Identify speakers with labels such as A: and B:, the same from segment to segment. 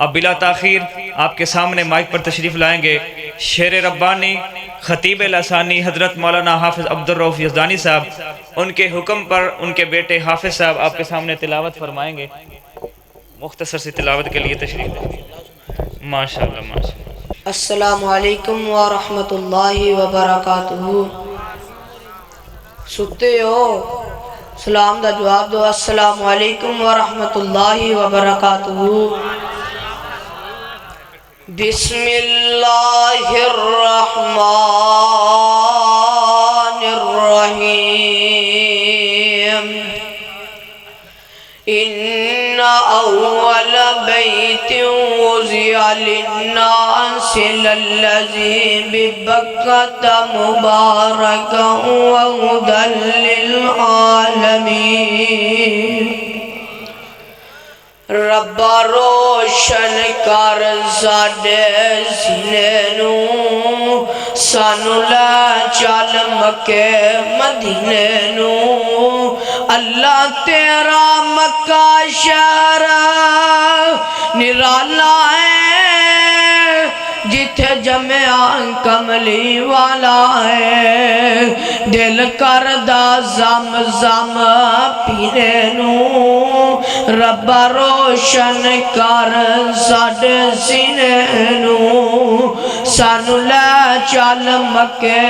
A: اب بلا تاخیر آپ کے سامنے مائک پر تشریف لائیں گے شعر ربانی خطیب لسانی حضرت مولانا حافظ عبدالرؤف یزدانی صاحب۔ ان کے حکم پر ان کے بیٹے حافظ صاحب آپ کے سامنے تلاوت فرمائیں گے۔ مختصر سی تلاوت کے لیے تشریف لیں۔ ماشاءاللہ ماشاءاللہ۔
B: السلام علیکم ورحمۃ اللہ وبرکاتہ۔ ستے ہو سلام دا جواب دو۔ السلام علیکم ورحمۃ اللہ وبرکاتہ۔ بسم اللہ الرحمن الرحیم۔ ان اول بیت وضع للناس للذی ببکۃ مبارکا وہدی للعالمین۔ ربا روشن کر ساڈے سینے نوں، سانو لے چل مکے مدینے نوں۔ اللہ تیرا مکہ شہر نرالا ہے، جتھے جمعہ کملی والا ہے۔ دل کردہ زم زم پینے نوں، ربا روشن کر ساڈے سینے نوں۔ سانو لے چل مکے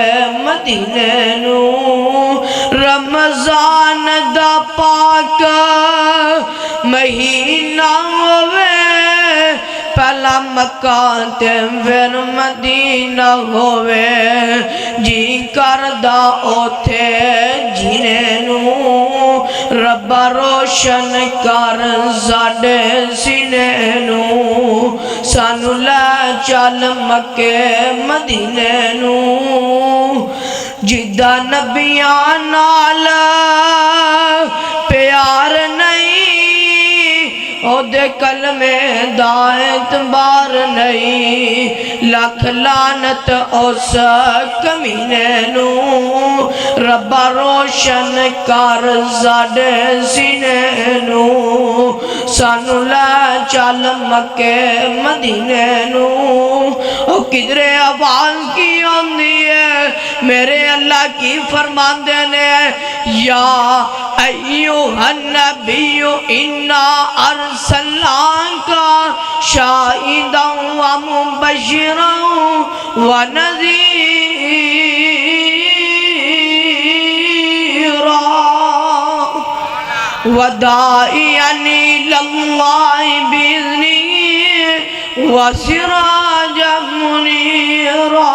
B: مدینے نوں۔ رمضان دا پاک مہینہ ہوئے، پہلا مکہ تے پھر مدینہ ہوئے۔ جی کردہ اوتھے جینے نوں، ربا روشن کر ساڈے سینے نوں۔ سانو لے چل مکے مدینے نوں۔ جدہ نبیاں نال پیار نہیں، او دے کلمے دا اعتبار نہیں۔ لاکھ لعنت اس کمینے نوں، ربا روشن کر ساڈے سینے نوں۔ سانو لے چل مکے مدینے نوں۔ او کدرے آواز کی ہوندی ہے، میرے اللہ کی فرماندے نے، یا ایوہ النبی انا ارسلناک شاہدا ومبشرا ونذیرا وداعیا الی اللہ بإذنہ وسراجا منیرا۔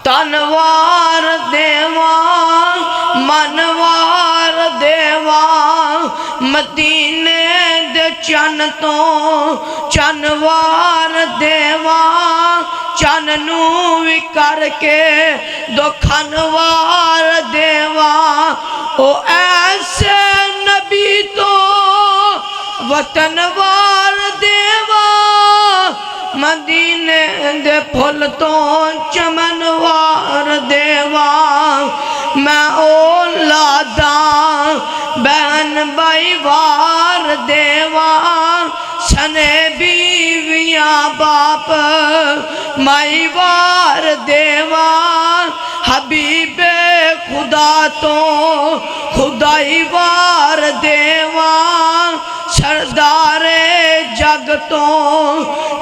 B: تنوار دیواں منوار دیواں، مدینے دے چن تو چنوار دیواں، چن نوں وی کر کے دو کھنوار دیواں۔ او ایسے نبی تو وطنوار دیواں، مدینے دے پھل تو چمنوار دیواں۔ میں اولاداں بہن بھائی وار دیواں، سنے بیویاں باپ مائی وار دیواں۔ حبیب خدا تو خدائی وار دیواں، سردار جگ تو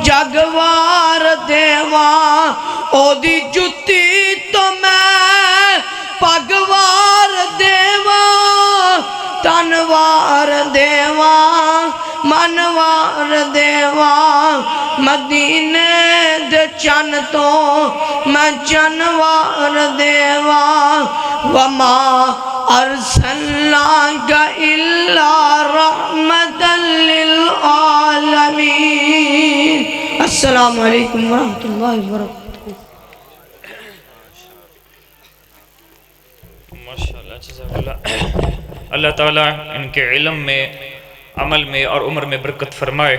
B: جگوار دیواں۔ او دی جتی تو میں پگوار دیواں، تنوار دیواں منوار دیواں۔ مدینے دے چن تو میں چنوار دیواں۔ وما ارسلناک الا رحمتا للعالمین۔ السلام علیکم ورحمۃ اللہ وبرکاتہ۔
A: ماشاءاللہ جزاک اللہ۔ اللہ تعالیٰ ان کے علم میں، عمل میں اور عمر میں برکت فرمائے۔